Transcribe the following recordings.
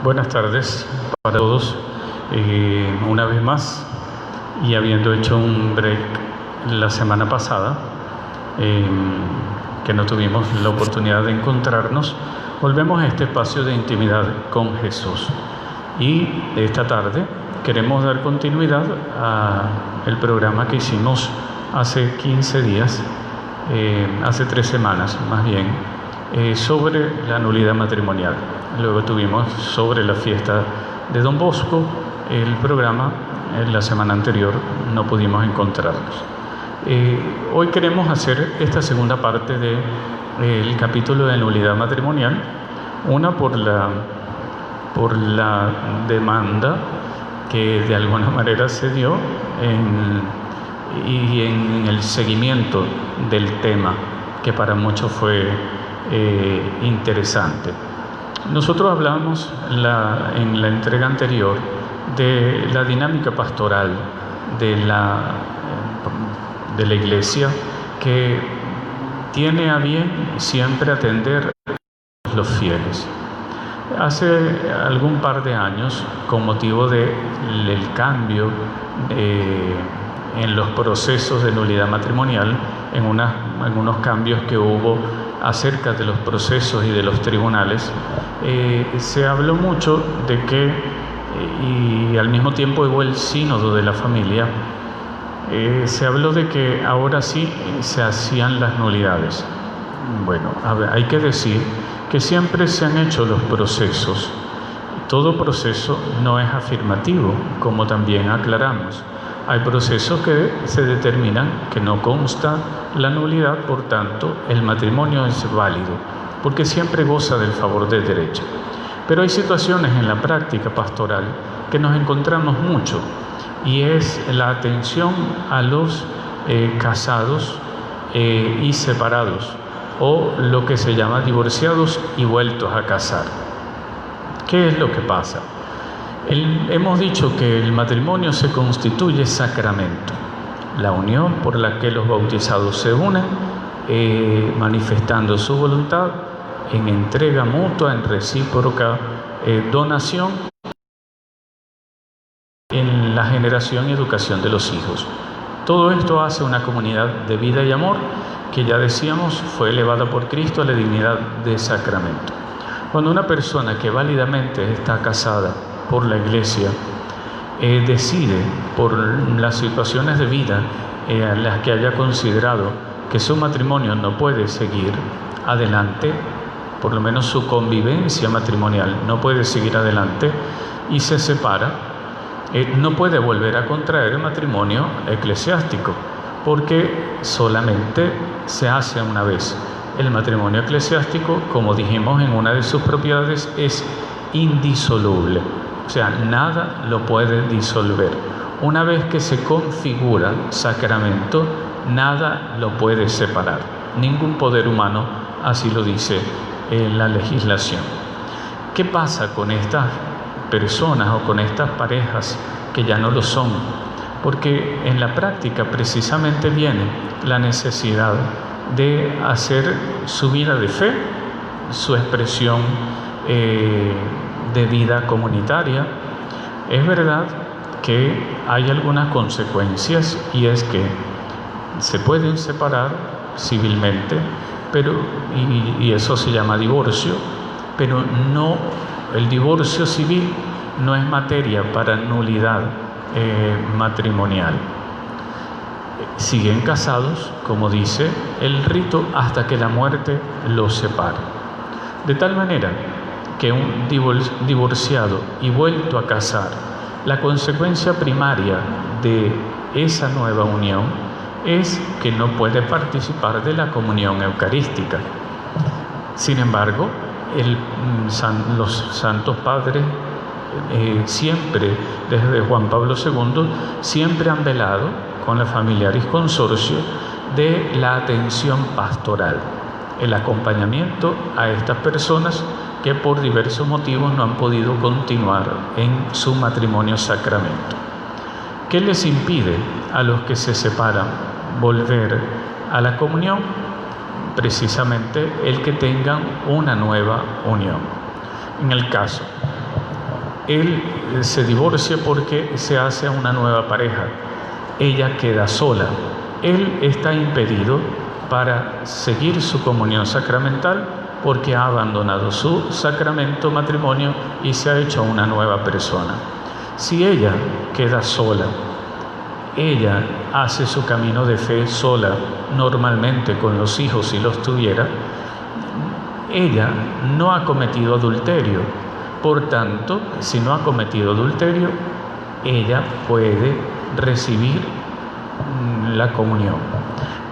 Buenas tardes para todos. Una vez más, y habiendo hecho un break la semana pasada, que no tuvimos la oportunidad de encontrarnos, volvemos a este espacio de intimidad con Jesús. Y esta tarde queremos dar continuidad al programa que hicimos hace 15 días, hace 3 semanas más bien, sobre la nulidad matrimonial. Luego tuvimos sobre la fiesta de Don Bosco el programa. La semana anterior no pudimos encontrarnos. Hoy queremos hacer esta segunda parte del capítulo de nulidad matrimonial, una por la demanda que de alguna manera se dio y en el seguimiento del tema, que para muchos fue interesante. Nosotros hablamos en la entrega anterior de la dinámica pastoral de la Iglesia, que tiene a bien siempre atender a los fieles. Hace algún par de años, con motivo del cambio en los procesos de nulidad matrimonial, en unos cambios que hubo acerca de los procesos y de los tribunales, se habló mucho de que, y al mismo tiempo hubo el sínodo de la familia, se habló de que ahora sí se hacían las nulidades. Bueno, hay que decir que siempre se han hecho los procesos. Todo proceso no es afirmativo, como también aclaramos. Hay procesos que se determinan que no consta la nulidad, por tanto, el matrimonio es válido, porque siempre goza del favor del derecho. Pero hay situaciones en la práctica pastoral que nos encontramos mucho, y es la atención a los casados y separados, o lo que se llama divorciados y vueltos a casar. ¿Qué es lo que pasa? Hemos dicho que el matrimonio se constituye sacramento, la unión por la que los bautizados se unen, manifestando su voluntad en entrega mutua, en recíproca donación, en la generación y educación de los hijos. Todo esto hace una comunidad de vida y amor que, ya decíamos, fue elevada por Cristo a la dignidad de sacramento. Cuando una persona que válidamente está casada por la Iglesia decide, por las situaciones de vida en las que haya considerado que su matrimonio no puede seguir adelante, por lo menos su convivencia matrimonial no puede seguir adelante, y se separa, no puede volver a contraer el matrimonio eclesiástico, porque solamente se hace una vez. El matrimonio eclesiástico, como dijimos en una de sus propiedades, es indisoluble. O sea, nada lo puede disolver. Una vez que se configura sacramento, nada lo puede separar. Ningún poder humano así lo dice la legislación. ¿Qué pasa con estas personas o con estas parejas que ya no lo son? Porque en la práctica precisamente viene la necesidad de hacer su vida de fe, su expresión de vida comunitaria. Es verdad que hay algunas consecuencias, y es que se pueden separar civilmente, y eso se llama divorcio, pero no, el divorcio civil no es materia para nulidad matrimonial. Siguen casados, como dice el rito, hasta que la muerte los separe. De tal manera que un divorciado y vuelto a casar, la consecuencia primaria de esa nueva unión es que no puede participar de la comunión eucarística. Sin embargo, los santos padres siempre, desde Juan Pablo II, siempre han velado con la Familiaris Consortio de la atención pastoral, el acompañamiento a estas personas que por diversos motivos no han podido continuar en su matrimonio sacramento. ¿Qué les impide a los que se separan volver a la comunión? Precisamente el que tengan una nueva unión. En el caso él se divorcia porque se hace una nueva pareja. Ella queda sola. Él está impedido para seguir su comunión sacramental porque ha abandonado su sacramento matrimonio y se ha hecho una nueva persona. Si ella queda sola, ella hace su camino de fe sola, normalmente con los hijos si los tuviera, ella no ha cometido adulterio. Por tanto, si no ha cometido adulterio, ella puede recibir la comunión.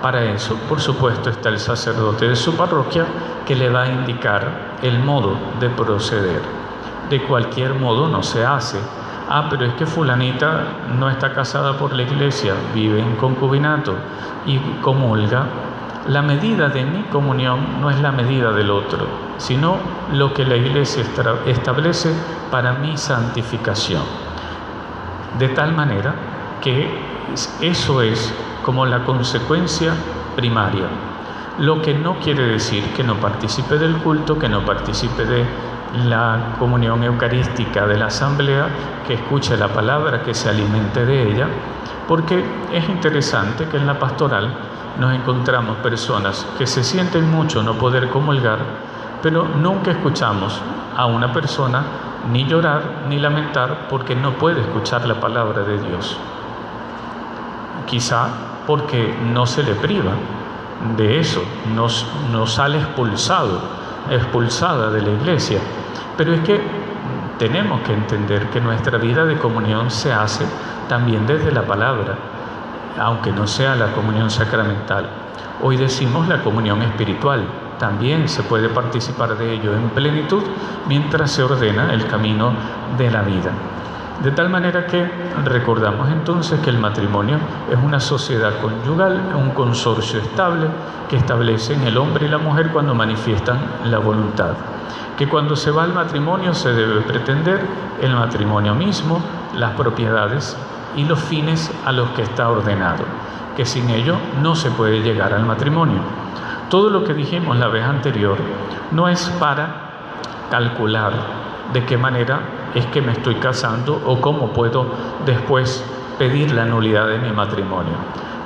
Para eso, por supuesto, está el sacerdote de su parroquia que le va a indicar el modo de proceder. De cualquier modo no se hace. Pero es que fulanita no está casada por la iglesia, vive en concubinato y comulga. La medida de mi comunión no es la medida del otro, sino lo que la iglesia establece para mi santificación. De tal manera que eso es como la consecuencia primaria. Lo que no quiere decir que no participe del culto, que no participe de la comunión eucarística de la asamblea, que escuche la palabra, que se alimente de ella, porque es interesante que en la pastoral nos encontramos personas que se sienten mucho no poder comulgar, pero nunca escuchamos a una persona ni llorar ni lamentar porque no puede escuchar la palabra de Dios. Quizá porque no se le priva de eso, no sale expulsada de la iglesia. Pero es que tenemos que entender que nuestra vida de comunión se hace también desde la palabra, aunque no sea la comunión sacramental. Hoy decimos la comunión espiritual, también se puede participar de ello en plenitud mientras se ordena el camino de la vida. De tal manera que recordamos entonces que el matrimonio es una sociedad conyugal, un consorcio estable que establecen el hombre y la mujer cuando manifiestan la voluntad. Que cuando se va al matrimonio se debe pretender el matrimonio mismo, las propiedades y los fines a los que está ordenado, que sin ello no se puede llegar al matrimonio. Todo lo que dijimos la vez anterior no es para calcular de qué manera es que me estoy casando o cómo puedo después pedir la nulidad de mi matrimonio.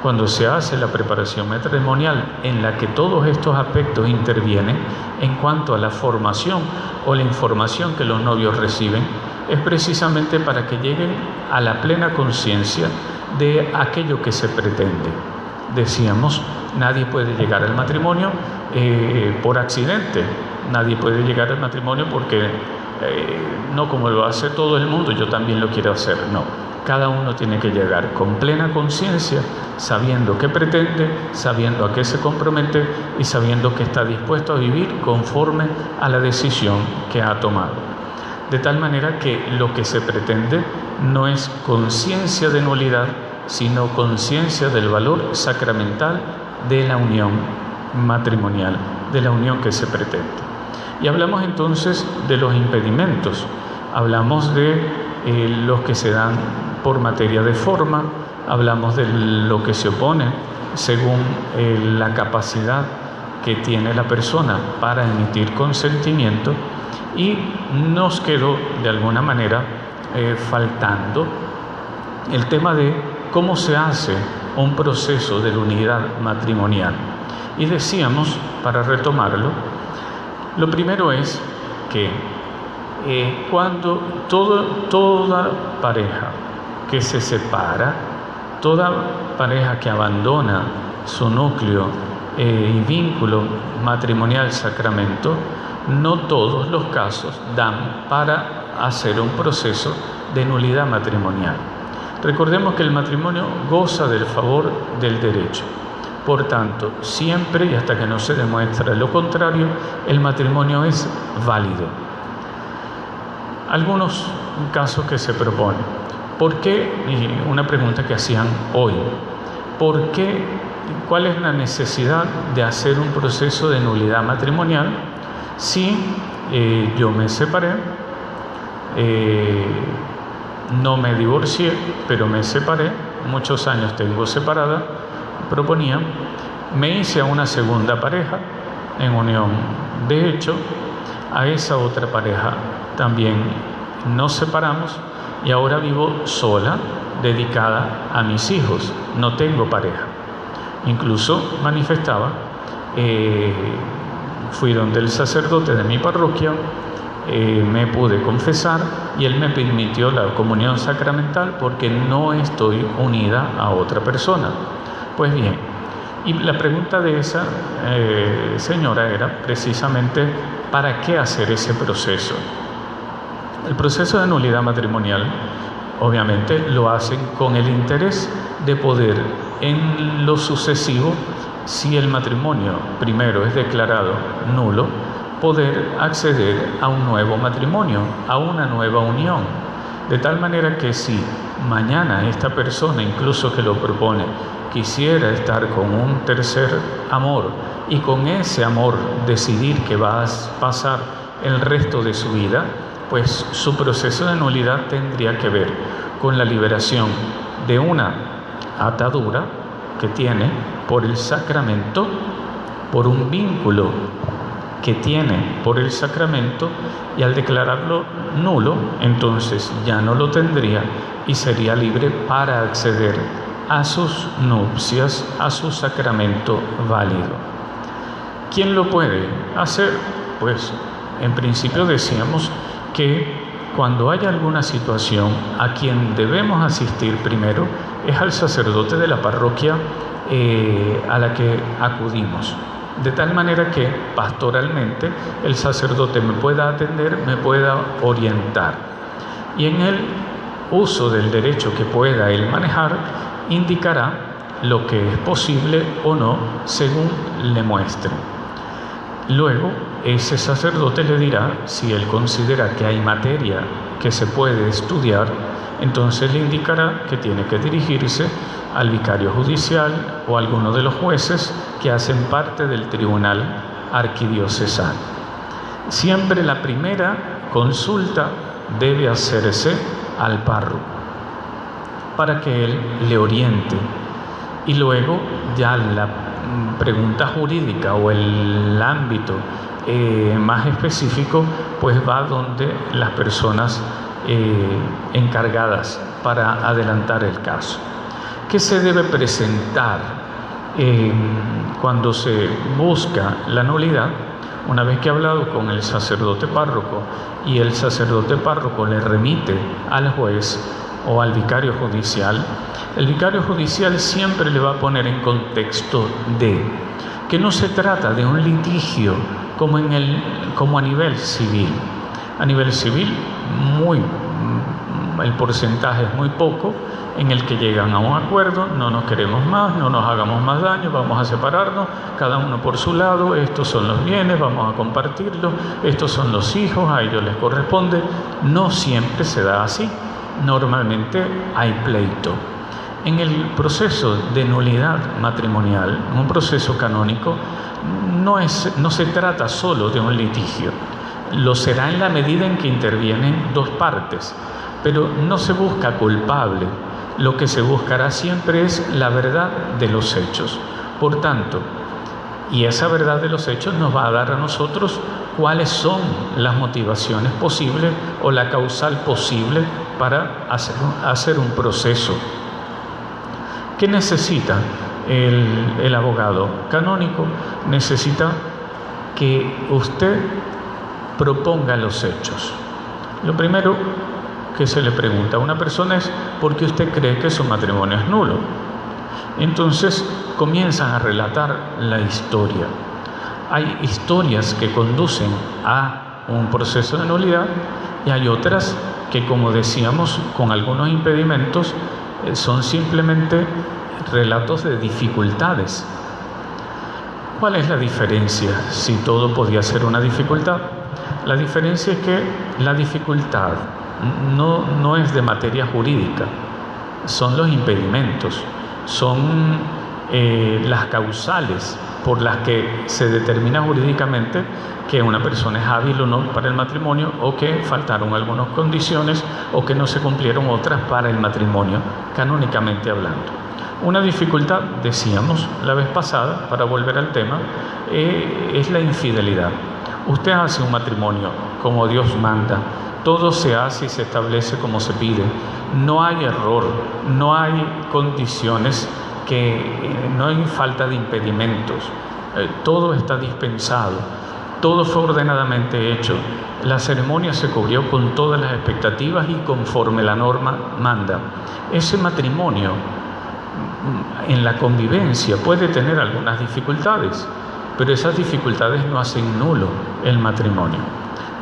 Cuando se hace la preparación matrimonial en la que todos estos aspectos intervienen en cuanto a la formación o la información que los novios reciben, es precisamente para que lleguen a la plena conciencia de aquello que se pretende. Decíamos, nadie puede llegar al matrimonio por accidente, nadie puede llegar al matrimonio porque no como lo hace todo el mundo, yo también lo quiero hacer, no. Cada uno tiene que llegar con plena conciencia, sabiendo qué pretende, sabiendo a qué se compromete y sabiendo que está dispuesto a vivir conforme a la decisión que ha tomado. De tal manera que lo que se pretende no es conciencia de nulidad, sino conciencia del valor sacramental de la unión matrimonial, de la unión que se pretende. Y hablamos entonces de los impedimentos, hablamos de los que se dan por materia de forma, hablamos de lo que se opone según la capacidad que tiene la persona para emitir consentimiento, y nos quedó de alguna manera faltando el tema de cómo se hace un proceso de la unidad matrimonial. Y decíamos, para retomarlo, lo primero es que cuando toda pareja que se separa, toda pareja que abandona su núcleo y vínculo matrimonial sacramento, no todos los casos dan para hacer un proceso de nulidad matrimonial. Recordemos que el matrimonio goza del favor del derecho. Por tanto, siempre y hasta que no se demuestre lo contrario, el matrimonio es válido. Algunos casos que se proponen. ¿Por qué? Y una pregunta que hacían hoy. ¿Por qué? ¿Cuál es la necesidad de hacer un proceso de nulidad matrimonial si yo me separé, no me divorcié, pero me separé, muchos años tengo separada? Proponían, me hice a una segunda pareja en unión de hecho, a esa otra pareja también nos separamos y ahora vivo sola, dedicada a mis hijos, no tengo pareja. Incluso manifestaba, fui donde el sacerdote de mi parroquia, me pude confesar y él me permitió la comunión sacramental porque no estoy unida a otra persona. Pues bien, y la pregunta de esa señora era precisamente ¿para qué hacer ese proceso? El proceso de nulidad matrimonial obviamente lo hacen con el interés de poder en lo sucesivo, si el matrimonio primero es declarado nulo, poder acceder a un nuevo matrimonio, a una nueva unión. De tal manera que si mañana esta persona, incluso que lo propone, quisiera estar con un tercer amor y con ese amor decidir que va a pasar el resto de su vida, pues su proceso de nulidad tendría que ver con la liberación de una atadura que tiene por el sacramento, por un vínculo que tiene por el sacramento, y al declararlo nulo, entonces ya no lo tendría y sería libre para acceder a sus nupcias, a su sacramento válido. ¿Quién lo puede hacer? Pues en principio decíamos que cuando haya alguna situación, a quien debemos asistir primero es al sacerdote de la parroquia a la que acudimos. De tal manera que pastoralmente el sacerdote me pueda atender, me pueda orientar. Y en el uso del derecho que pueda él manejar, indicará lo que es posible o no según le muestre. Luego, ese sacerdote le dirá, si él considera que hay materia que se puede estudiar, entonces le indicará que tiene que dirigirse al vicario judicial o a alguno de los jueces que hacen parte del tribunal arquidiocesano. Siempre la primera consulta debe hacerse al párroco para que él le oriente, y luego ya la pregunta jurídica o el ámbito más específico pues va donde las personas encargadas para adelantar el caso. ¿Qué se debe presentar cuando se busca la nulidad? Una vez que ha hablado con el sacerdote párroco y el sacerdote párroco le remite al juez o al vicario judicial, el vicario judicial siempre le va a poner en contexto de que no se trata de un litigio como a nivel civil. A nivel civil, el porcentaje es muy poco, en el que llegan a un acuerdo, no nos queremos más, no nos hagamos más daño, vamos a separarnos, cada uno por su lado, estos son los bienes, vamos a compartirlos, estos son los hijos, a ellos les corresponde. No siempre se da así, normalmente hay pleito. En el proceso de nulidad matrimonial, en un proceso canónico, no se trata solo de un litigio, lo será en la medida en que intervienen dos partes, pero no se busca culpable. Lo que se buscará siempre es la verdad de los hechos. Por tanto, y esa verdad de los hechos nos va a dar a nosotros cuáles son las motivaciones posibles o la causal posible para hacer un proceso. ¿Qué necesita el abogado canónico? Necesita que usted proponga los hechos. Lo primero que se le pregunta a una persona es ¿por qué usted cree que su matrimonio es nulo? Entonces comienzan a relatar la historia. Hay historias que conducen a un proceso de nulidad y hay otras que, como decíamos, con algunos impedimentos, son simplemente relatos de dificultades. ¿Cuál es la diferencia si todo podía ser una dificultad? La diferencia es que la dificultad no es de materia jurídica, son los impedimentos, son las causales por las que se determina jurídicamente que una persona es hábil o no para el matrimonio, o que faltaron algunas condiciones o que no se cumplieron otras para el matrimonio, canónicamente hablando. Una dificultad, decíamos la vez pasada, para volver al tema, es la infidelidad. Usted hace un matrimonio como Dios manda, todo se hace y se establece como se pide. No hay error, no hay condiciones, no hay falta de impedimentos. Todo está dispensado, todo fue ordenadamente hecho. La ceremonia se cubrió con todas las expectativas y conforme la norma manda. Ese matrimonio en la convivencia puede tener algunas dificultades, pero esas dificultades no hacen nulo el matrimonio.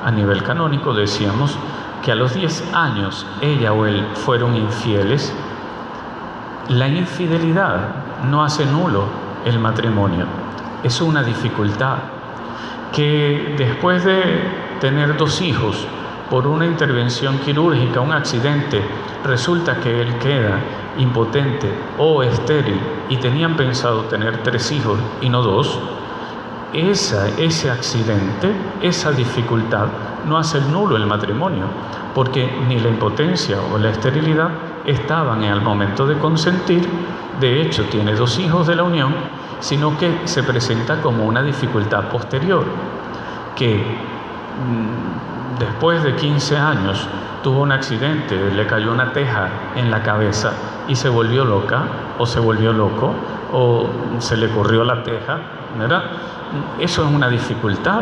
A nivel canónico decíamos que a los 10 años ella o él fueron infieles. La infidelidad no hace nulo el matrimonio. Es una dificultad que después de tener 2 hijos por una intervención quirúrgica, un accidente, resulta que él queda impotente o estéril y tenían pensado tener 3 hijos y no 2. Ese accidente, esa dificultad no hace nulo el matrimonio, porque ni la impotencia o la esterilidad estaban en el momento de consentir. De hecho, tiene 2 hijos de la unión, sino que se presenta como una dificultad posterior, que después de 15 años tuvo un accidente, le cayó una teja en la cabeza y se volvió loca, o se volvió loco, o se le corrió la teja, ¿verdad? Eso es una dificultad.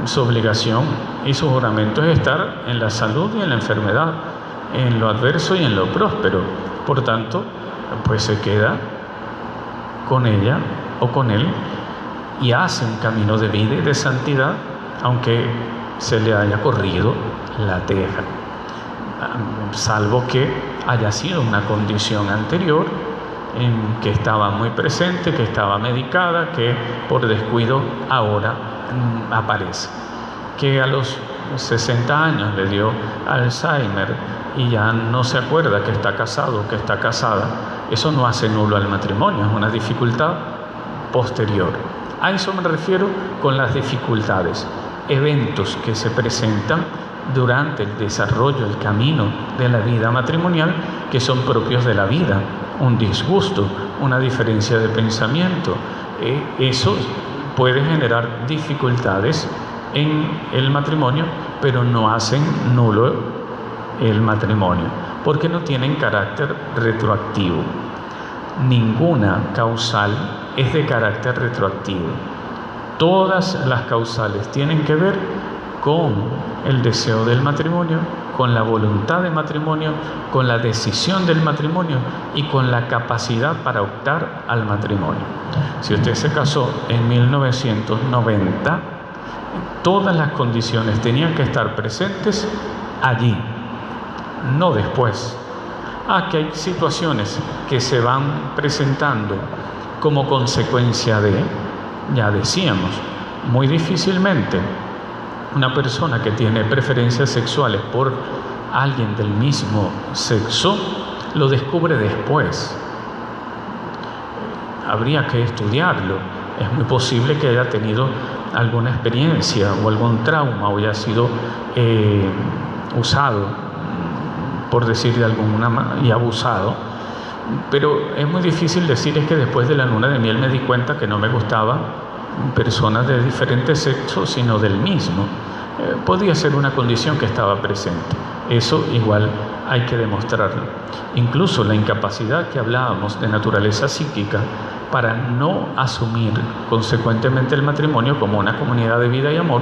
Su obligación y su juramento es estar en la salud y en la enfermedad, en lo adverso y en lo próspero. Por tanto, pues se queda con ella o con él y hace un camino de vida y de santidad, aunque se le haya corrido la teja, salvo que haya sido una condición anterior en que estaba muy presente, que estaba medicada, que por descuido ahora aparece. Que a los 60 años le dio Alzheimer y ya no se acuerda que está casado, que está casada. Eso no hace nulo al matrimonio, es una dificultad posterior. A eso me refiero con las dificultades, eventos que se presentan durante el desarrollo, el camino de la vida matrimonial, que son propios de la vida. Un disgusto, una diferencia de pensamiento, eso puede generar dificultades en el matrimonio, pero no hacen nulo el matrimonio, porque no tienen carácter retroactivo. Ninguna causal es de carácter retroactivo. Todas las causales tienen que ver con el deseo del matrimonio, con la voluntad de matrimonio, con la decisión del matrimonio y con la capacidad para optar al matrimonio. Si usted se casó en 1990, todas las condiciones tenían que estar presentes allí, no después. Que hay situaciones que se van presentando como consecuencia de, ya decíamos, muy difícilmente una persona que tiene preferencias sexuales por alguien del mismo sexo lo descubre después. Habría que estudiarlo. Es muy posible que haya tenido alguna experiencia o algún trauma o haya sido usado, por decir de alguna manera, y abusado. Pero es muy difícil decir, es que después de la luna de miel me di cuenta que no me gustaban personas de diferentes sexos, sino del mismo. Podría ser una condición que estaba presente. Eso igual hay que demostrarlo. Incluso la incapacidad que hablábamos de naturaleza psíquica para no asumir consecuentemente el matrimonio como una comunidad de vida y amor,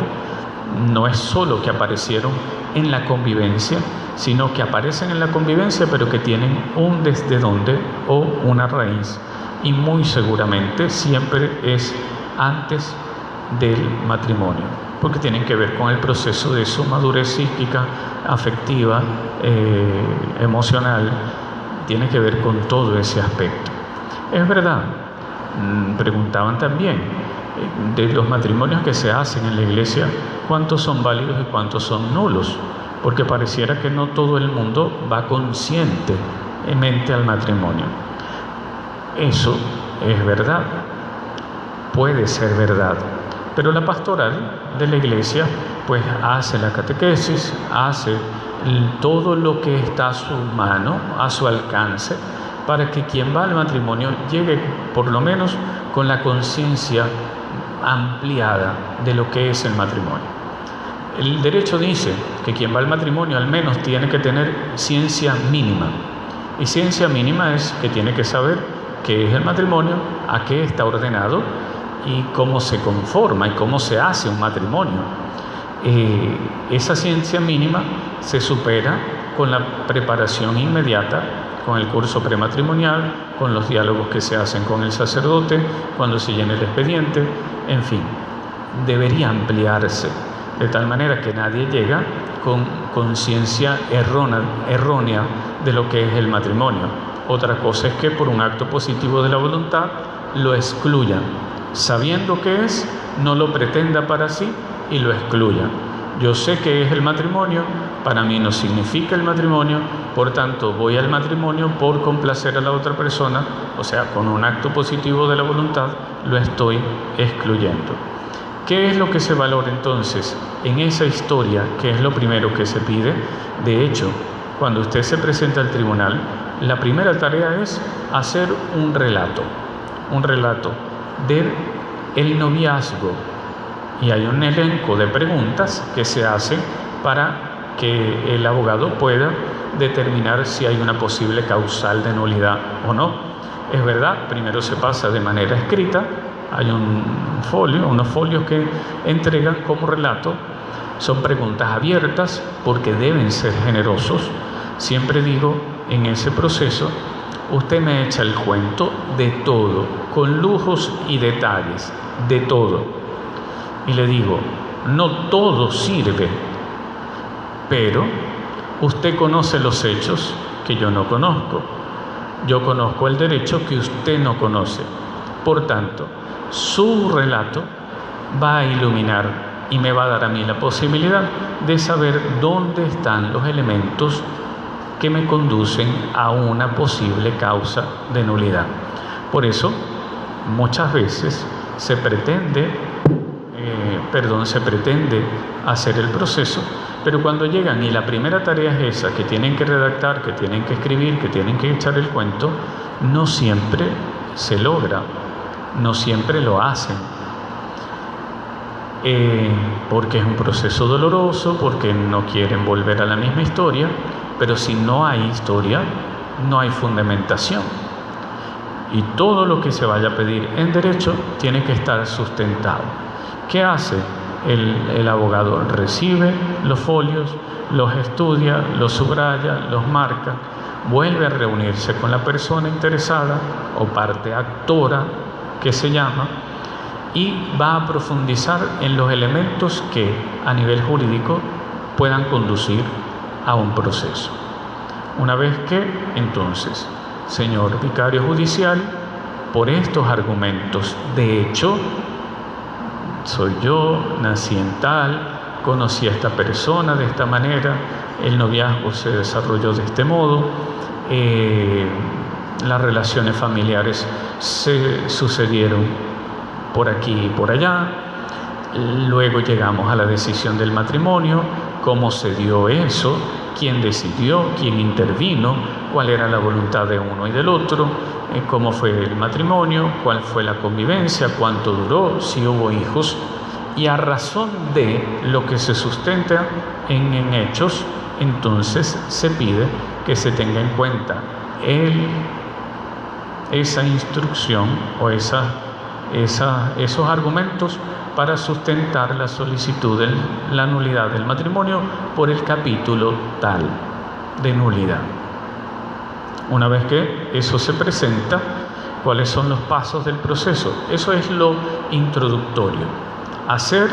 no es solo que aparecieron en la convivencia, sino que aparecen en la convivencia, pero que tienen un desde dónde o una raíz, y muy seguramente siempre es antes del matrimonio, porque tienen que ver con el proceso de su madurez psíquica, afectiva, emocional, tiene que ver con todo ese aspecto. Es verdad, preguntaban también, de los matrimonios que se hacen en la iglesia, ¿cuántos son válidos y cuántos son nulos? Porque pareciera que no todo el mundo va conscientemente al matrimonio. Eso es verdad, puede ser verdad, pero la pastoral de la iglesia pues hace la catequesis, hace todo lo que está a su mano, a su alcance, para que quien va al matrimonio llegue por lo menos con la conciencia ampliada de lo que es el matrimonio. El derecho dice que quien va al matrimonio al menos tiene que tener ciencia mínima. Y ciencia mínima es que tiene que saber qué es el matrimonio, a qué está ordenado y cómo se conforma y cómo se hace un matrimonio. Esa ciencia mínima se supera con la preparación inmediata, con el curso prematrimonial, con los diálogos que se hacen con el sacerdote, cuando se llena el expediente, en fin, debería ampliarse, de tal manera que nadie llega con conciencia errónea de lo que es el matrimonio. Otra cosa es que por un acto positivo de la voluntad lo excluya, sabiendo qué es, no lo pretenda para sí y lo excluya. Yo sé qué es el matrimonio, para mí no significa el matrimonio, por tanto voy al matrimonio por complacer a la otra persona, o sea, con un acto positivo de la voluntad lo estoy excluyendo. ¿Qué es lo que se valora entonces en esa historia? ¿Qué es lo primero que se pide? De hecho, cuando usted se presenta al tribunal, la primera tarea es hacer un relato del noviazgo. Y hay un elenco de preguntas que se hacen para que el abogado pueda determinar si hay una posible causal de nulidad o no. Es verdad, primero se pasa de manera escrita, hay unos folios que entregan como relato, son preguntas abiertas porque deben ser generosos. Siempre digo, en ese proceso, usted me echa el cuento de todo, con lujos y detalles, de todo. Y le digo, no todo sirve, pero usted conoce los hechos que yo no conozco. Yo conozco el derecho que usted no conoce. Por tanto, su relato va a iluminar y me va a dar a mí la posibilidad de saber dónde están los elementos que me conducen a una posible causa de nulidad. Por eso, muchas veces se pretende hacer el proceso, pero cuando llegan y la primera tarea es esa, que tienen que redactar, que tienen que escribir, que tienen que echar el cuento, no siempre se logra, no siempre lo hacen, porque es un proceso doloroso, porque no quieren volver a la misma historia, pero si no hay historia, no hay fundamentación. Y todo lo que se vaya a pedir en derecho tiene que estar sustentado. ¿Qué hace el abogado? Recibe los folios, los estudia, los subraya, los marca, vuelve a reunirse con la persona interesada o parte actora que se llama y va a profundizar en los elementos que a nivel jurídico puedan conducir a un proceso. Una vez que, entonces, señor vicario judicial, por estos argumentos, de hecho, soy yo, nací en tal, conocí a esta persona de esta manera, el noviazgo se desarrolló de este modo, las relaciones familiares se sucedieron por aquí y por allá, luego llegamos a la decisión del matrimonio, cómo se dio eso, quién decidió, quién intervino, cuál era la voluntad de uno y del otro, cómo fue el matrimonio, cuál fue la convivencia, cuánto duró, si hubo hijos, y a razón de lo que se sustenta en hechos, entonces se pide que se tenga en cuenta esa instrucción o esos argumentos para sustentar la solicitud de la nulidad del matrimonio por el capítulo tal de nulidad. Una vez que eso se presenta, ¿cuáles son los pasos del proceso? Eso es lo introductorio, hacer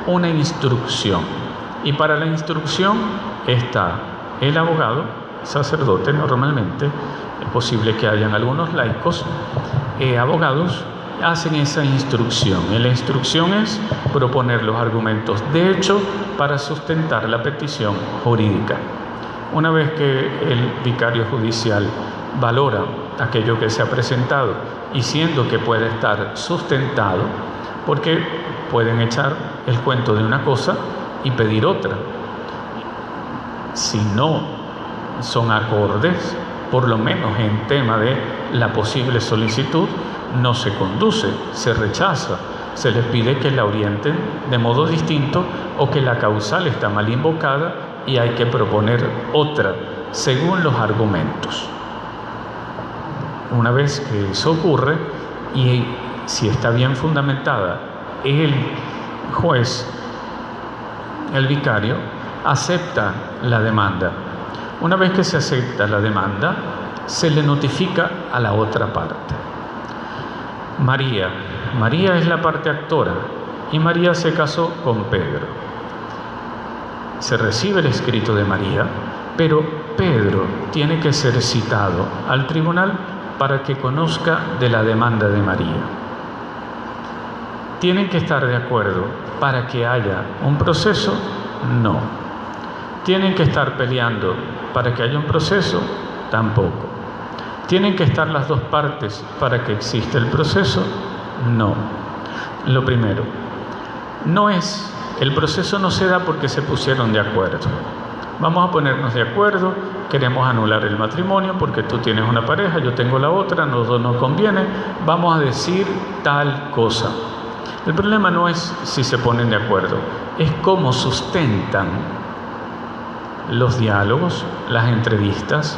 una instrucción. Y para la instrucción está el abogado, sacerdote normalmente, es posible que hayan algunos laicos, abogados, hacen esa instrucción. Y la instrucción es proponer los argumentos de hecho para sustentar la petición jurídica. Una vez que el vicario judicial valora aquello que se ha presentado y siendo que puede estar sustentado, porque pueden echar el cuento de una cosa y pedir otra. Si no son acordes, por lo menos en tema de la posible solicitud, no se conduce, se rechaza, se les pide que la orienten de modo distinto o que la causal está mal invocada y hay que proponer otra según los argumentos. Una vez que eso ocurre y si está bien fundamentada, el juez, el vicario, acepta la demanda. Una vez que se acepta la demanda, se le notifica a la otra parte. María es la parte actora y María se casó con Pedro. Se recibe el escrito de María, pero Pedro tiene que ser citado al tribunal para que conozca de la demanda de María. ¿Tienen que estar de acuerdo para que haya un proceso? No. ¿Tienen que estar peleando para que haya un proceso? Tampoco. ¿Tienen que estar las dos partes para que exista el proceso? No. Lo primero, el proceso no se da porque se pusieron de acuerdo. Vamos a ponernos de acuerdo, queremos anular el matrimonio porque tú tienes una pareja, yo tengo la otra, a nosotros nos conviene, vamos a decir tal cosa. El problema no es si se ponen de acuerdo, es cómo sustentan los diálogos, las entrevistas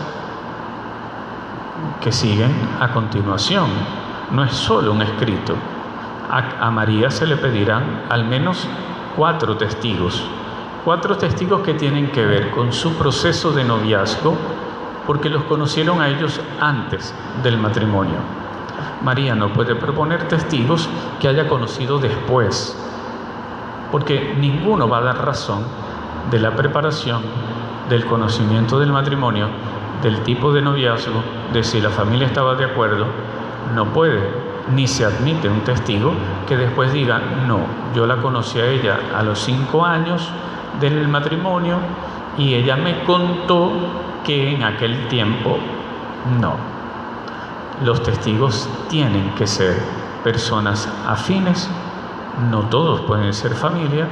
que siguen a continuación. No es solo un escrito. A María se le pedirán al menos 4 testigos. 4 testigos que tienen que ver con su proceso de noviazgo, porque los conocieron a ellos antes del matrimonio. María no puede proponer testigos que haya conocido después, porque ninguno va a dar razón de la preparación, del conocimiento del matrimonio, del tipo de noviazgo, de si la familia estaba de acuerdo. No puede, ni se admite un testigo que después diga, no, yo la conocí a ella a los 5 años del matrimonio y ella me contó que en aquel tiempo no. Los testigos tienen que ser personas afines, no todos pueden ser familia,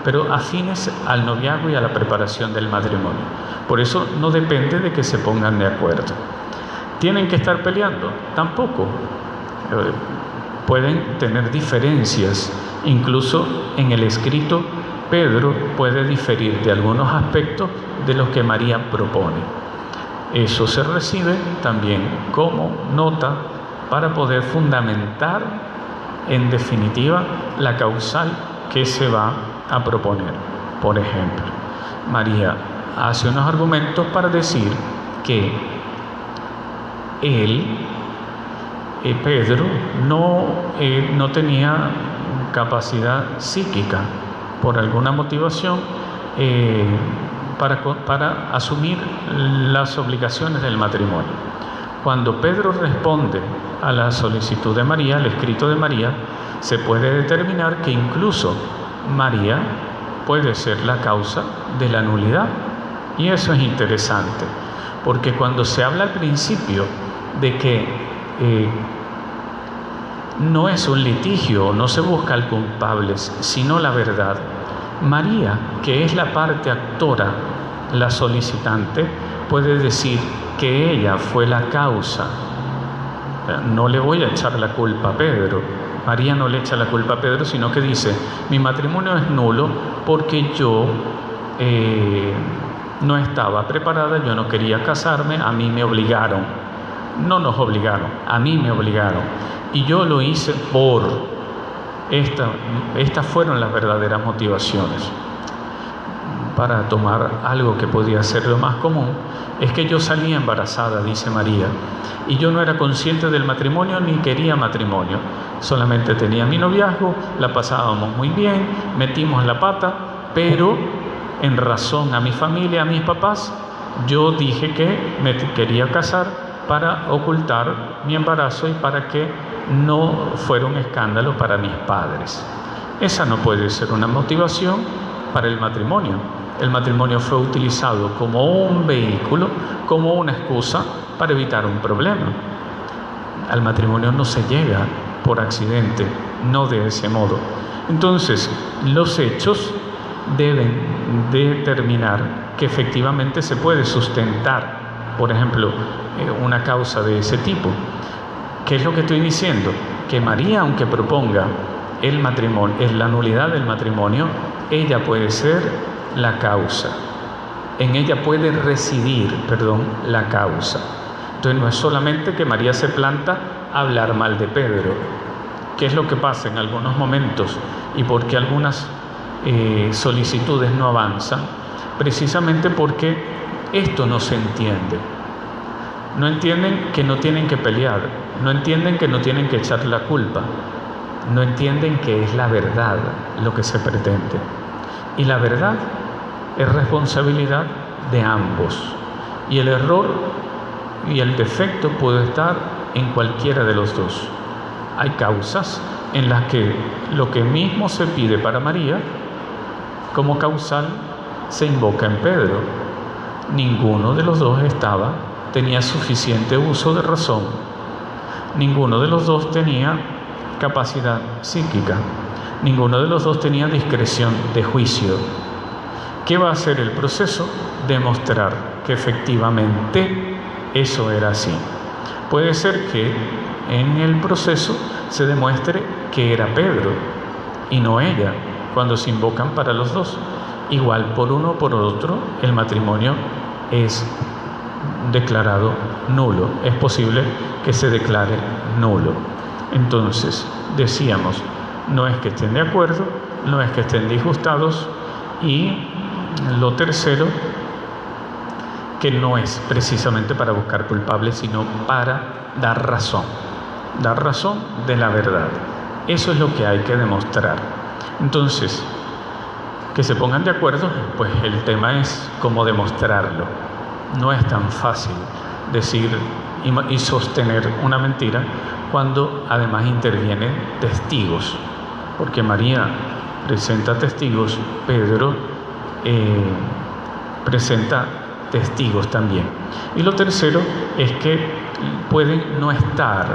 pero afines al noviazgo y a la preparación del matrimonio. Por eso no depende de que se pongan de acuerdo. ¿Tienen que estar peleando? Tampoco. Pueden tener diferencias. Incluso en el escrito, Pedro puede diferir de algunos aspectos de los que María propone. Eso se recibe también como nota para poder fundamentar, en definitiva, la causal que se va a proponer. Por ejemplo, María hace unos argumentos para decir que Pedro no tenía capacidad psíquica por alguna motivación para asumir las obligaciones del matrimonio. Cuando Pedro responde a la solicitud de María, al escrito de María, se puede determinar que incluso María puede ser la causa de la nulidad. Y eso es interesante, porque cuando se habla al principio de que no es un litigio, no se busca al culpable, sino la verdad, María, que es la parte actora, la solicitante, puede decir que ella fue la causa. No le voy a echar la culpa a Pedro. María no le echa la culpa a Pedro, sino que dice, mi matrimonio es nulo porque yo no estaba preparada, yo no quería casarme, a mí me obligaron. No nos obligaron, a mí me obligaron. Y yo lo hice por... Estas fueron las verdaderas motivaciones. Para tomar algo que podía ser lo más común, es que yo salí embarazada, dice María, y yo no era consciente del matrimonio ni quería matrimonio, solamente tenía mi noviazgo, la pasábamos muy bien, metimos la pata, pero en razón a mi familia, a mis papás, yo dije que me quería casar para ocultar mi embarazo y para que no fuera un escándalo para mis padres. Esa no puede ser una motivación para el matrimonio. El matrimonio fue utilizado como un vehículo, como una excusa para evitar un problema. Al matrimonio no se llega por accidente, no de ese modo. Entonces, los hechos deben determinar que efectivamente se puede sustentar, por ejemplo, una causa de ese tipo. ¿Qué es lo que estoy diciendo? Que María, aunque proponga el matrimonio, la nulidad del matrimonio, ella puede ser la causa. En ella puede residir, la causa. Entonces no es solamente que María se planta a hablar mal de Pedro. ¿Qué es lo que pasa en algunos momentos y por qué algunas solicitudes no avanzan? Precisamente porque esto no se entiende. No entienden que no tienen que pelear, no entienden que no tienen que echar la culpa, no entienden que es la verdad lo que se pretende. Y la verdad es responsabilidad de ambos. Y el error y el defecto puede estar en cualquiera de los dos. Hay causas en las que lo que mismo se pide para María, como causal, se invoca en Pedro. Ninguno de los dos tenía suficiente uso de razón. Ninguno de los dos tenía capacidad psíquica. Ninguno de los dos tenía discreción de juicio. ¿Qué va a hacer el proceso? Demostrar que efectivamente eso era así. Puede ser que en el proceso se demuestre que era Pedro y no ella, cuando se invocan para los dos. Igual por uno o por otro, el matrimonio es declarado nulo. Es posible que se declare nulo. Entonces, decíamos, no es que estén de acuerdo, no es que estén disgustados, y lo tercero, que no es precisamente para buscar culpables, sino para dar razón de la verdad. Eso es lo que hay que demostrar. Entonces, que se pongan de acuerdo, pues el tema es cómo demostrarlo. No es tan fácil decir y sostener una mentira cuando además intervienen testigos, porque María presenta testigos, Pedro presenta testigos también. Y lo tercero es que pueden no estar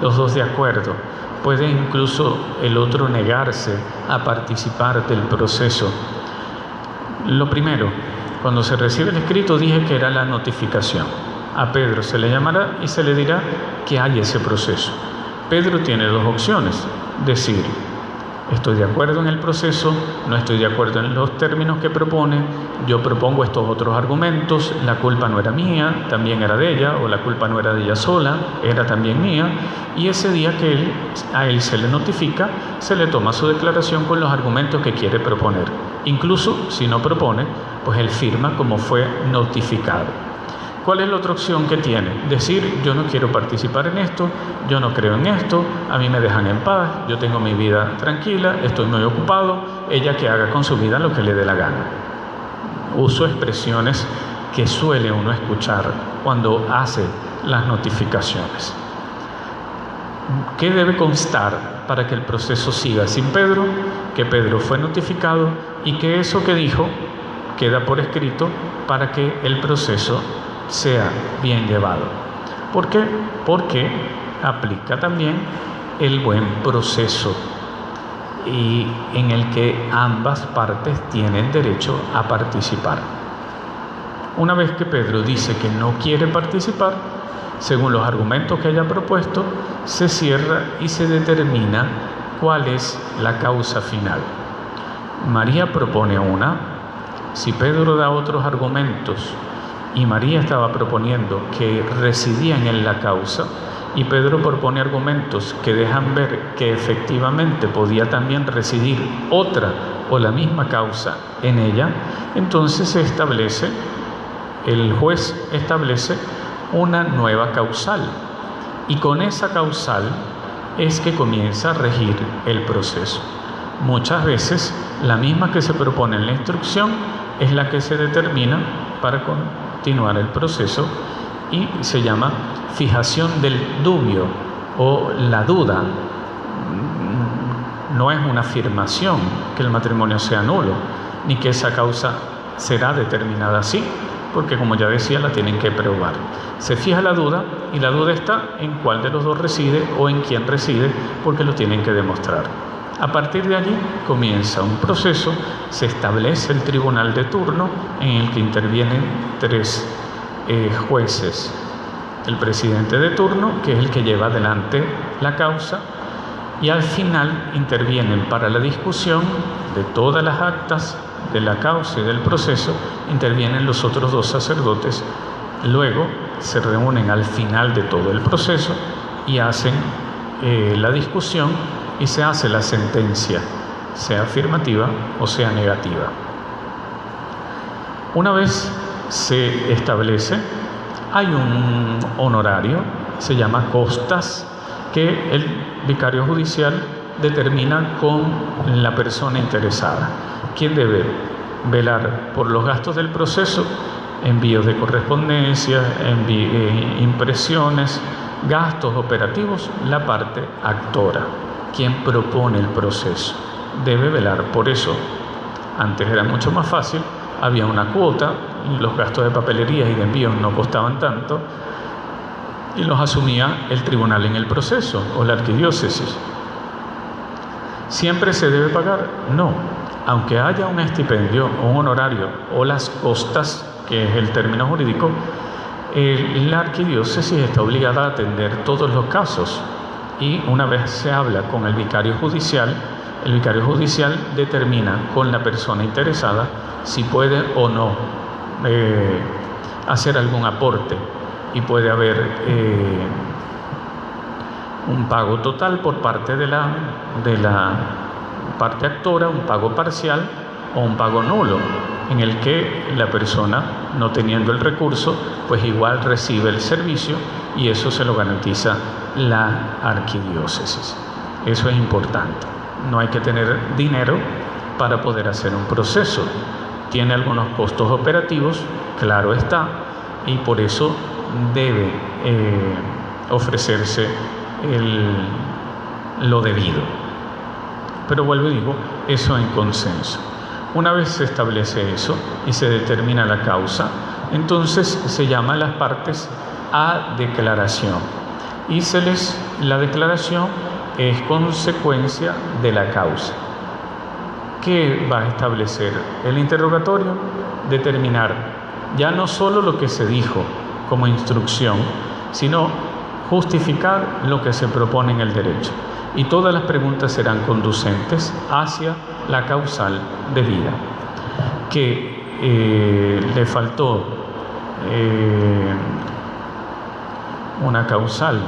los dos de acuerdo, puede incluso el otro negarse a participar del proceso. Lo primero, cuando se recibe el escrito, dije que era la notificación. A Pedro se le llamará y se le dirá que hay ese proceso. Pedro tiene dos opciones: decir, estoy de acuerdo en el proceso, no estoy de acuerdo en los términos que propone, yo propongo estos otros argumentos, la culpa no era mía, también era de ella, o la culpa no era de ella sola, era también mía, y ese día que a él se le notifica, se le toma su declaración con los argumentos que quiere proponer. Incluso si no propone, pues él firma como fue notificado. ¿Cuál es la otra opción que tiene? Decir, yo no quiero participar en esto, yo no creo en esto, a mí me dejan en paz, yo tengo mi vida tranquila, estoy muy ocupado, ella que haga con su vida lo que le dé la gana. Uso expresiones que suele uno escuchar cuando hace las notificaciones. ¿Qué debe constar para que el proceso siga sin Pedro? Que Pedro fue notificado y que eso que dijo queda por escrito para que el proceso sea bien llevado. ¿Por qué? Porque aplica también el buen proceso y en el que ambas partes tienen derecho a participar. Una vez que Pedro dice que no quiere participar, según los argumentos que haya propuesto, se cierra y se determina cuál es la causa final. María propone una. Si Pedro da otros argumentos y María estaba proponiendo que residían en la causa, y Pedro propone argumentos que dejan ver que efectivamente podía también residir otra o la misma causa en ella, entonces el juez establece una nueva causal, y con esa causal es que comienza a regir el proceso. Muchas veces la misma que se propone en la instrucción es la que se determina para continuar el proceso, y se llama fijación del dubio o la duda. No es una afirmación que el matrimonio sea nulo, ni que esa causa será determinada así, porque como ya decía, la tienen que probar. Se fija la duda, y la duda está en cuál de los dos reside o en quién reside, porque lo tienen que demostrar. A partir de allí comienza un proceso, se establece el tribunal de turno en el que intervienen 3 jueces. El presidente de turno, que es el que lleva adelante la causa, y al final intervienen para la discusión de todas las actas de la causa y del proceso, intervienen los otros 2 sacerdotes. Luego se reúnen al final de todo el proceso y hacen la discusión y se hace la sentencia, sea afirmativa o sea negativa. Una vez se establece, hay un honorario, se llama costas, que el vicario judicial determina con la persona interesada, quien debe velar por los gastos del proceso, envíos de correspondencia, impresiones, gastos operativos. La parte actora, quien propone el proceso, debe velar por eso. Antes era mucho más fácil, había una cuota, los gastos de papelería y de envíos no costaban tanto y los asumía el tribunal en el proceso o la arquidiócesis. ¿Siempre se debe pagar? No. Aunque haya un estipendio o un honorario o las costas, que es el término jurídico, la arquidiócesis está obligada a atender todos los casos, y una vez se habla con el vicario judicial determina con la persona interesada si puede o no hacer algún aporte, y puede haber un pago total por parte de la parte actora, un pago parcial o un pago nulo, en el que la persona, no teniendo el recurso, pues igual recibe el servicio, y eso se lo garantiza la arquidiócesis. Eso es importante. No hay que tener dinero para poder hacer un proceso. Tiene algunos costos operativos, claro está, y por eso debe ofrecerse lo debido. Pero vuelvo y digo, eso en consenso. Una vez se establece eso y se determina la causa, entonces se llama a las partes a declaración, y la declaración es consecuencia de la causa. ¿Qué va a establecer el interrogatorio? Determinar ya no solo lo que se dijo como instrucción, sino justificar lo que se propone en el derecho. Y todas las preguntas serán conducentes hacia la causal debida. Que le faltó una causal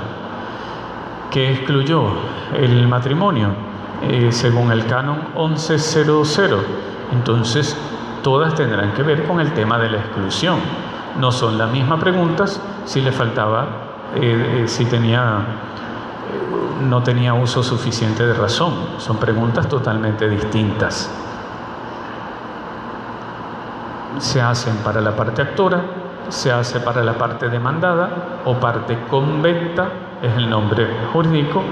que excluyó el matrimonio según el canon 1100. Entonces todas tendrán que ver con el tema de la exclusión. No son las mismas preguntas si le faltaba, no tenía uso suficiente de razón. Son preguntas totalmente distintas. Se hacen para la parte actora, se hace para la parte demandada o parte conventa, es el nombre jurídico,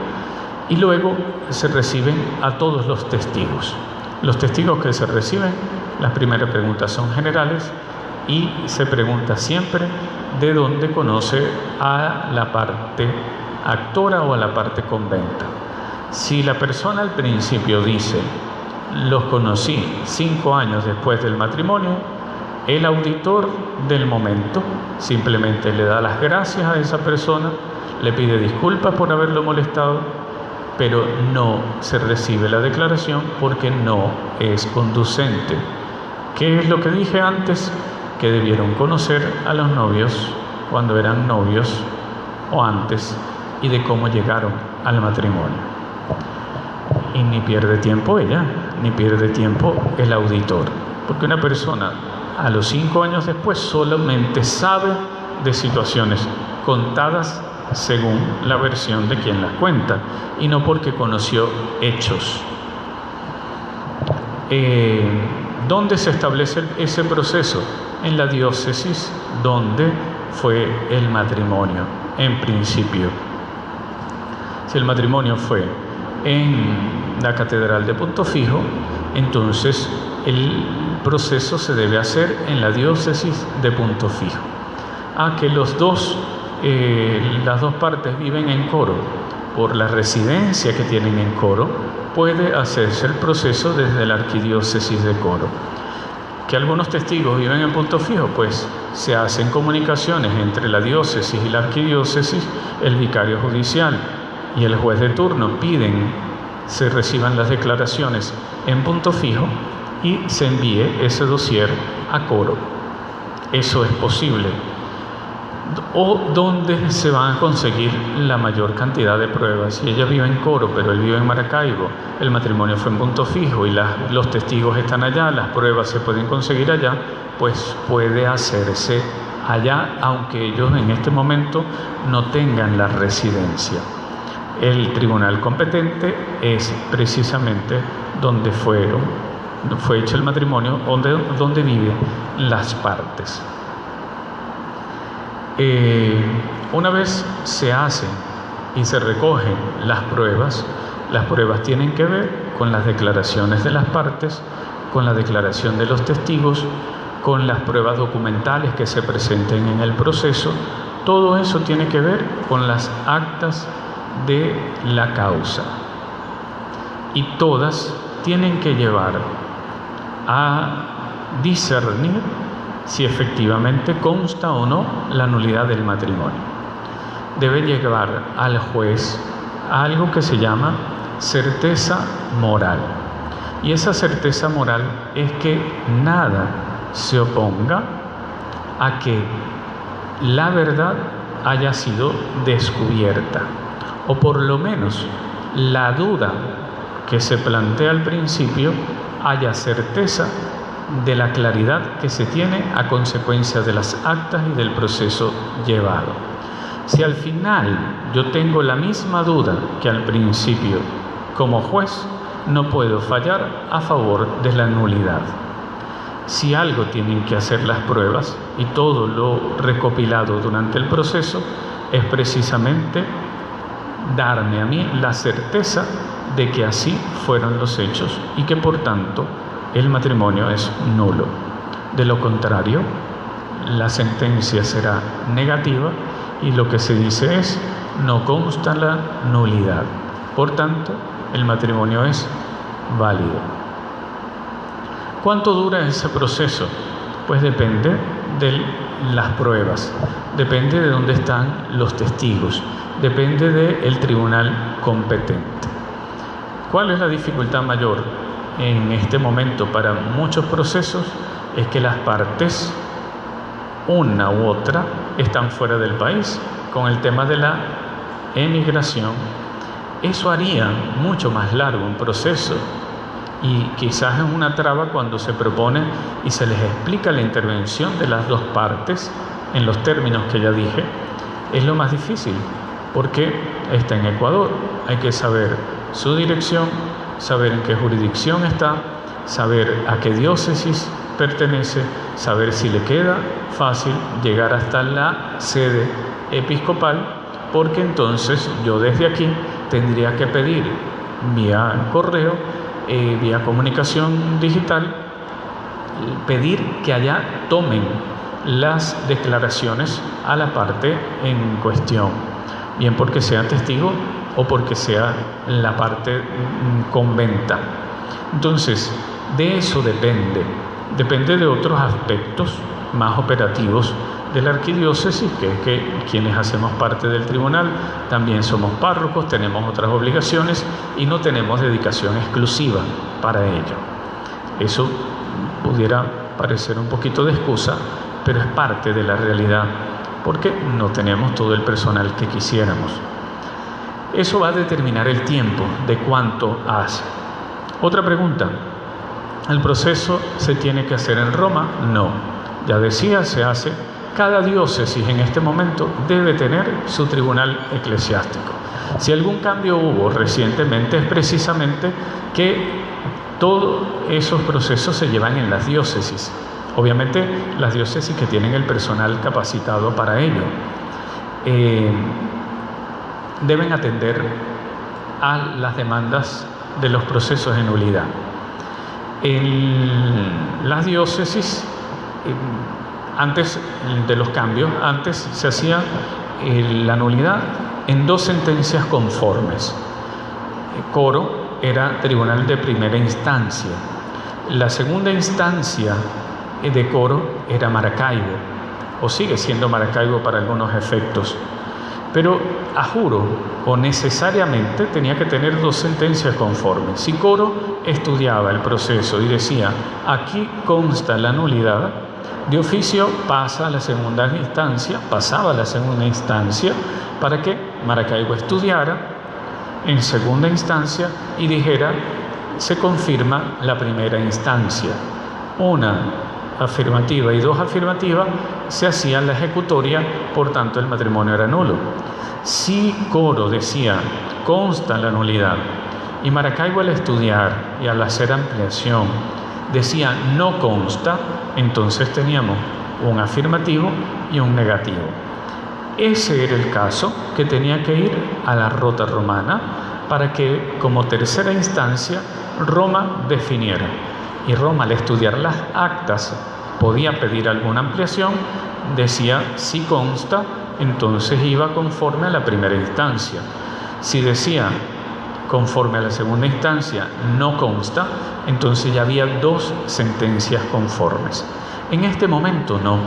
y luego se reciben a todos los testigos. Los testigos que se reciben, las primeras preguntas son generales, y se pregunta siempre de dónde conoce a la parte actora o a la parte conventa. Si la persona al principio dice, los conocí 5 años después del matrimonio, el auditor del momento simplemente le da las gracias a esa persona, le pide disculpas por haberlo molestado, pero no se recibe la declaración porque no es conducente. ¿Qué es lo que dije antes? Que debieron conocer a los novios cuando eran novios o antes, y de cómo llegaron al matrimonio. Y ni pierde tiempo ella, ni pierde tiempo el auditor, porque una persona a los 5 años después solamente sabe de situaciones contadas según la versión de quien las cuenta, y no porque conoció hechos. ¿Dónde se establece ese proceso? En la diócesis donde fue el matrimonio, en principio. Si el matrimonio fue en la Catedral de Punto Fijo, entonces el proceso se debe hacer en la diócesis de Punto Fijo. Que las dos partes viven en Coro, por la residencia que tienen en Coro, puede hacerse el proceso desde la arquidiócesis de Coro. Que algunos testigos viven en Punto Fijo, pues se hacen comunicaciones entre la diócesis y la arquidiócesis, el vicario judicial y el juez de turno se reciban las declaraciones en punto fijo y se envíe ese dossier a Coro. Eso es posible. O donde se van a conseguir la mayor cantidad de pruebas. Si ella vive en Coro, pero él vive en Maracaibo, el matrimonio fue en punto fijo y los testigos están allá, las pruebas se pueden conseguir allá, pues puede hacerse allá, aunque ellos en este momento no tengan la residencia. El tribunal competente es precisamente donde fue hecho el matrimonio, donde viven las partes. Una vez se hacen y se recogen las pruebas tienen que ver con las declaraciones de las partes, con la declaración de los testigos, con las pruebas documentales que se presenten en el proceso. Todo eso tiene que ver con las actas de la causa. Y todas tienen que llevar a discernir si efectivamente consta o no la nulidad del matrimonio. Debe llevar al juez a algo que se llama certeza moral. Y esa certeza moral es que nada se oponga a que la verdad haya sido descubierta, o por lo menos la duda que se plantea al principio haya certeza de la claridad que se tiene a consecuencia de las actas y del proceso llevado. Si al final yo tengo la misma duda que al principio, como juez no puedo fallar a favor de la nulidad. Si algo tienen que hacer las pruebas y todo lo recopilado durante el proceso es precisamente darme a mí la certeza de que así fueron los hechos y que por tanto el matrimonio es nulo. De lo contrario, la sentencia será negativa y lo que se dice es: no consta la nulidad. Por tanto, el matrimonio es válido. ¿Cuánto dura ese proceso? Pues depende de las pruebas, depende de dónde están los testigos, depende del tribunal competente. ¿Cuál es la dificultad mayor en este momento para muchos procesos? Es que las partes, una u otra, están fuera del país con el tema de la emigración. Eso haría mucho más largo un proceso y quizás es una traba cuando se propone y se les explica la intervención de las dos partes en los términos que ya dije. Es lo más difícil porque está en Ecuador, hay que saber su dirección, saber en qué jurisdicción está, saber a qué diócesis pertenece, saber si le queda fácil llegar hasta la sede episcopal, porque entonces yo desde aquí tendría que pedir vía correo, vía comunicación digital, pedir que allá tomen las declaraciones a la parte en cuestión, bien porque sea testigo o porque sea la parte conventa. Entonces, de eso depende de otros aspectos más operativos de la arquidiócesis, que quienes hacemos parte del tribunal también somos párrocos, tenemos otras obligaciones y no tenemos dedicación exclusiva para ello. Eso pudiera parecer un poquito de excusa, pero es parte de la realidad, porque no tenemos todo el personal que quisiéramos. Eso va a determinar el tiempo de cuánto hace. Otra pregunta: ¿el proceso se tiene que hacer en Roma? No. Ya decía, se hace. Cada diócesis en este momento debe tener su tribunal eclesiástico. Si algún cambio hubo recientemente es precisamente que todos esos procesos se llevan en las diócesis. Obviamente las diócesis que tienen el personal capacitado para ello deben atender a las demandas de los procesos de nulidad. En las diócesis, antes de los cambios, antes se hacía la nulidad en 2 sentencias conformes. Coro era tribunal de primera instancia. La segunda instancia de Coro era Maracaibo, o sigue siendo Maracaibo para algunos efectos. pero a juro o necesariamente tenía que tener 2 sentencias conformes. Si Coro estudiaba el proceso y decía, aquí consta la nulidad, de oficio pasaba a la segunda instancia para que Maracaibo estudiara en segunda instancia y dijera, se confirma la primera instancia. Una afirmativa y 2 afirmativas, se hacía la ejecutoria, por tanto el matrimonio era nulo. Si Coro decía, consta la nulidad, y Maracaibo al estudiar y al hacer ampliación decía, no consta, entonces teníamos un afirmativo y un negativo. Ese era el caso que tenía que ir a la Rota Romana para que, como tercera instancia, Roma definiera. Y Roma, al estudiar las actas, podía pedir alguna ampliación, decía, si consta, entonces iba conforme a la primera instancia. Si decía, conforme a la segunda instancia, no consta, entonces ya había 2 sentencias conformes. En este momento no.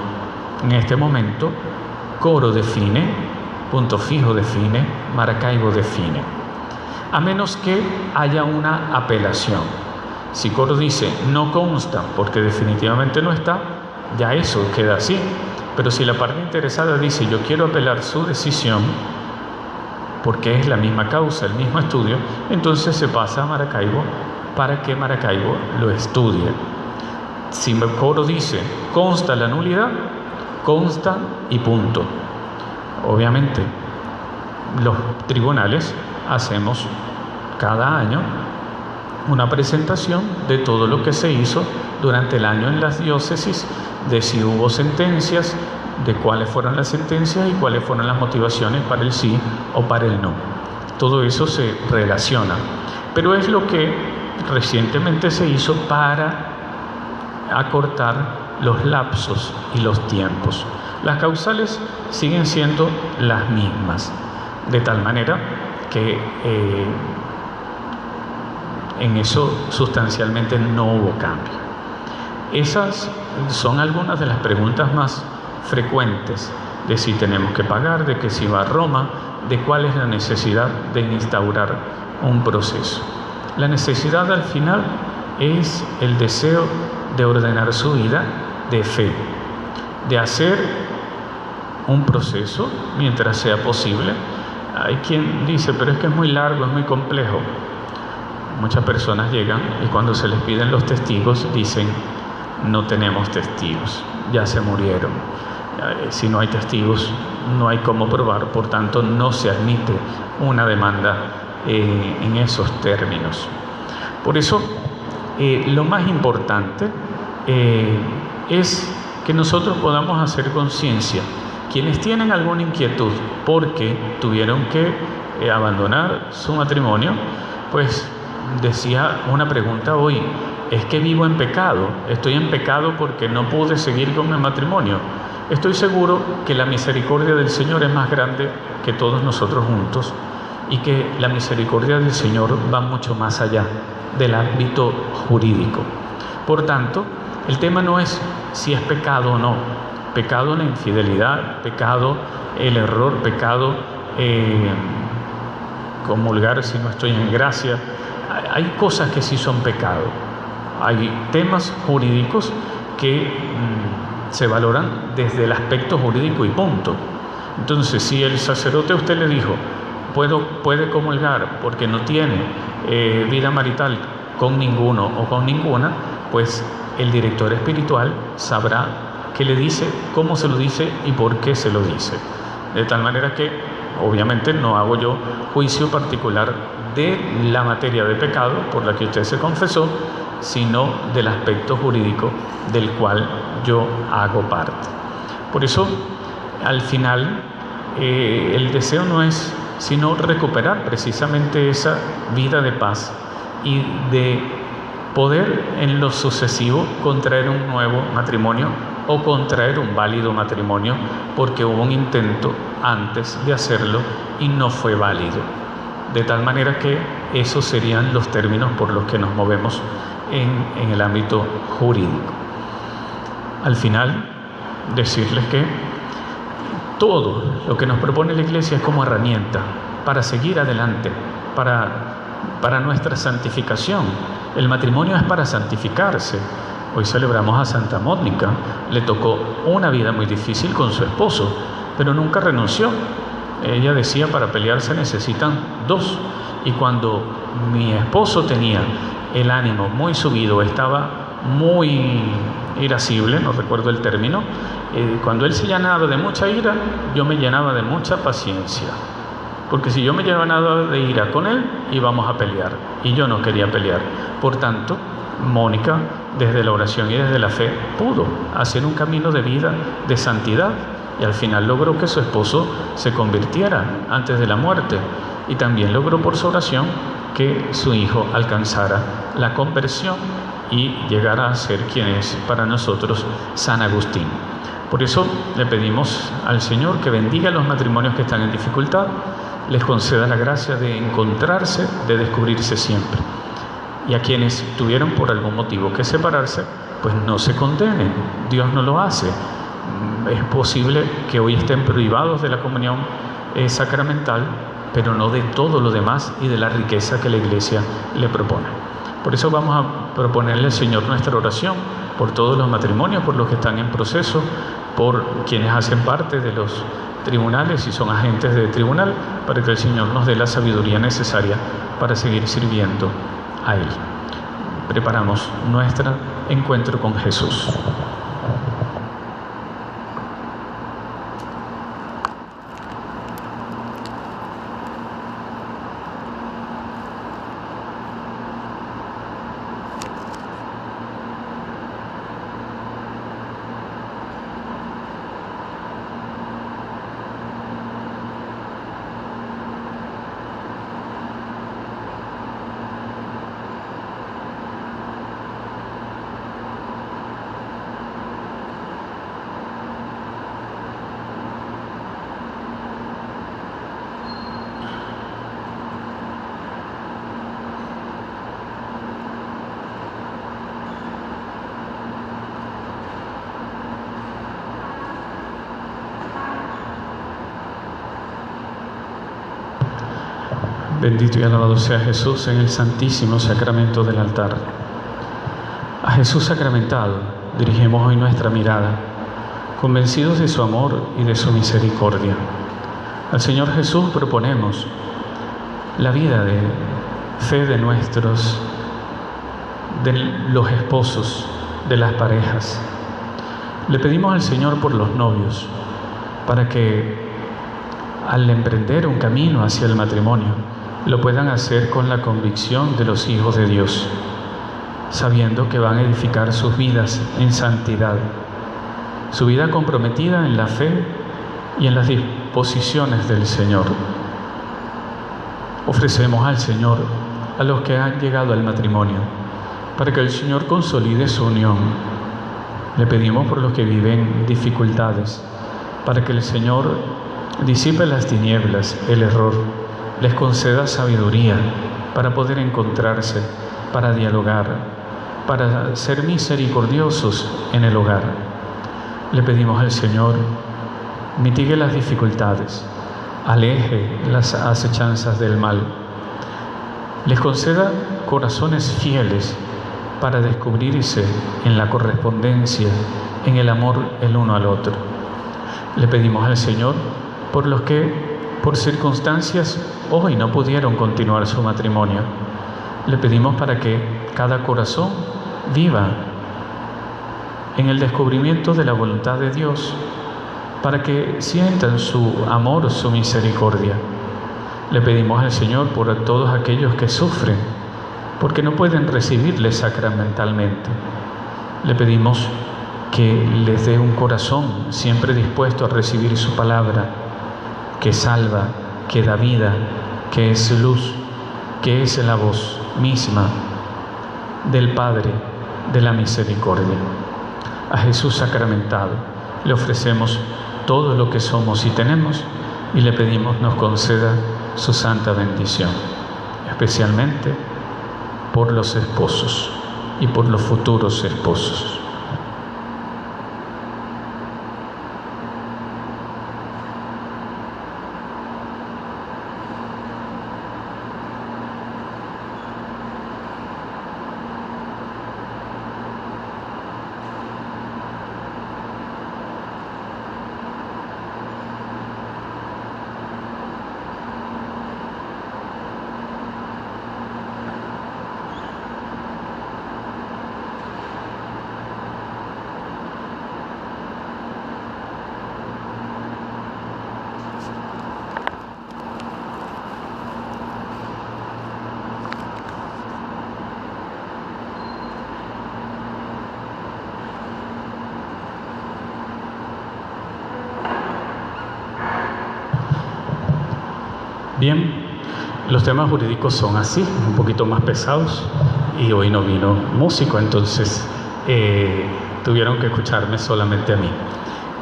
En este momento, Coro define, Punto Fijo define, Maracaibo define. A menos que haya una apelación. Si Coro dice no consta porque definitivamente no está, ya eso queda así. Pero si la parte interesada dice yo quiero apelar su decisión porque es la misma causa, el mismo estudio, entonces se pasa a Maracaibo para que Maracaibo lo estudie. Si Coro dice consta la nulidad, consta y punto. Obviamente los tribunales hacemos cada año una presentación de todo lo que se hizo durante el año en las diócesis, de si hubo sentencias, de cuáles fueron las sentencias y cuáles fueron las motivaciones para el sí o para el no. Todo eso se relaciona, pero es lo que recientemente se hizo para acortar los lapsos y los tiempos. Las causales siguen siendo las mismas, de tal manera que en eso sustancialmente no hubo cambio. Esas son algunas de las preguntas más frecuentes, de si tenemos que pagar, de que si va a Roma, de cuál es la necesidad de instaurar un proceso. La necesidad al final es el deseo de ordenar su vida de fe, de hacer un proceso mientras sea posible. Hay quien dice, pero es que es muy largo, es muy complejo. Muchas personas llegan y cuando se les piden los testigos dicen, no tenemos testigos, ya se murieron. Si no hay testigos, no hay cómo probar, por tanto no se admite una demanda en esos términos. Por eso, lo más importante es que nosotros podamos hacer conciencia. Quienes tienen alguna inquietud porque tuvieron que abandonar su matrimonio, pues decía una pregunta hoy, es que vivo en pecado, estoy en pecado porque no pude seguir con mi matrimonio. Estoy seguro que la misericordia del Señor es más grande que todos nosotros juntos y que la misericordia del Señor va mucho más allá del ámbito jurídico. Por tanto, el tema no es si es pecado o no. Pecado la infidelidad, pecado el error, pecado comulgar si no estoy en gracia. Hay cosas que sí son pecado. Hay temas jurídicos que se valoran desde el aspecto jurídico y punto. Entonces, si el sacerdote a usted le dijo, puede comulgar porque no tiene vida marital con ninguno o con ninguna, pues el director espiritual sabrá qué le dice, cómo se lo dice y por qué se lo dice. De tal manera que, obviamente, no hago yo juicio particular de la materia de pecado por la que usted se confesó, sino del aspecto jurídico del cual yo hago parte. Por eso, al final, el deseo no es sino recuperar precisamente esa vida de paz y de poder en lo sucesivo contraer un nuevo matrimonio o contraer un válido matrimonio porque hubo un intento antes de hacerlo y no fue válido. De tal manera que esos serían los términos por los que nos movemos en el ámbito jurídico. Al final, decirles que Todo lo que nos propone la Iglesia es como herramienta para seguir adelante, para nuestra santificación. El matrimonio es para santificarse. Hoy celebramos a Santa Mónica. Le tocó una vida muy difícil con su esposo, pero nunca renunció. Ella decía, para pelear se necesitan dos. Y cuando mi esposo tenía el ánimo muy subido, estaba muy irascible, no recuerdo el término, cuando él se llenaba de mucha ira, yo me llenaba de mucha paciencia. Porque si yo me llenaba de ira con él, íbamos a pelear. Y yo no quería pelear. Por tanto, Mónica, desde la oración y desde la fe, pudo hacer un camino de vida, de santidad. Y al final logró que su esposo se convirtiera antes de la muerte. Y también logró por su oración que su hijo alcanzara la conversión y llegara a ser quien es para nosotros San Agustín. Por eso le pedimos al Señor que bendiga a los matrimonios que están en dificultad, les conceda la gracia de encontrarse, de descubrirse siempre. Y a quienes tuvieron por algún motivo que separarse, pues no se condenen, Dios no lo hace. Es posible que hoy estén privados de la comunión sacramental, pero no de todo lo demás y de la riqueza que la Iglesia le propone. Por eso vamos a proponerle al Señor nuestra oración por todos los matrimonios, por los que están en proceso, por quienes hacen parte de los tribunales y son agentes de tribunal, para que el Señor nos dé la sabiduría necesaria para seguir sirviendo a Él. Preparamos nuestro encuentro con Jesús. Bendito y alabado sea Jesús en el santísimo sacramento del altar. A Jesús sacramentado dirigimos hoy nuestra mirada, convencidos de su amor y de su misericordia. Al Señor Jesús proponemos la vida de fe de los esposos, de las parejas. Le pedimos al Señor por los novios, para que al emprender un camino hacia el matrimonio, lo puedan hacer con la convicción de los hijos de Dios, sabiendo que van a edificar sus vidas en santidad, su vida comprometida en la fe y en las disposiciones del Señor. Ofrecemos al Señor a los que han llegado al matrimonio, para que el Señor consolide su unión. Le pedimos por los que viven dificultades, para que el Señor disipe las tinieblas, el error, les conceda sabiduría para poder encontrarse, para dialogar, para ser misericordiosos en el hogar. Le pedimos al Señor, mitigue las dificultades, aleje las acechanzas del mal, les conceda corazones fieles para descubrirse en la correspondencia, en el amor el uno al otro. Le pedimos al Señor por los que por circunstancias hoy no pudieron continuar su matrimonio. Le pedimos para que cada corazón viva en el descubrimiento de la voluntad de Dios, para que sientan su amor, su misericordia. Le pedimos al Señor por todos aquellos que sufren, porque no pueden recibirle sacramentalmente. Le pedimos que les dé un corazón siempre dispuesto a recibir su palabra, que salva, que da vida, que es luz, que es la voz misma del Padre de la misericordia. A Jesús sacramentado le ofrecemos todo lo que somos y tenemos y le pedimos nos conceda su santa bendición, especialmente por los esposos y por los futuros esposos. Bien, los temas jurídicos son así, un poquito más pesados, y hoy no vino músico, entonces tuvieron que escucharme solamente a mí.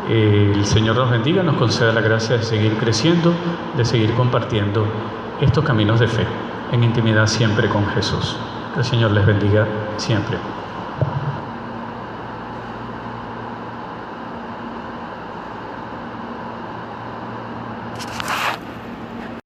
El Señor nos bendiga, nos conceda la gracia de seguir creciendo, de seguir compartiendo estos caminos de fe, en intimidad siempre con Jesús. Que el Señor les bendiga siempre.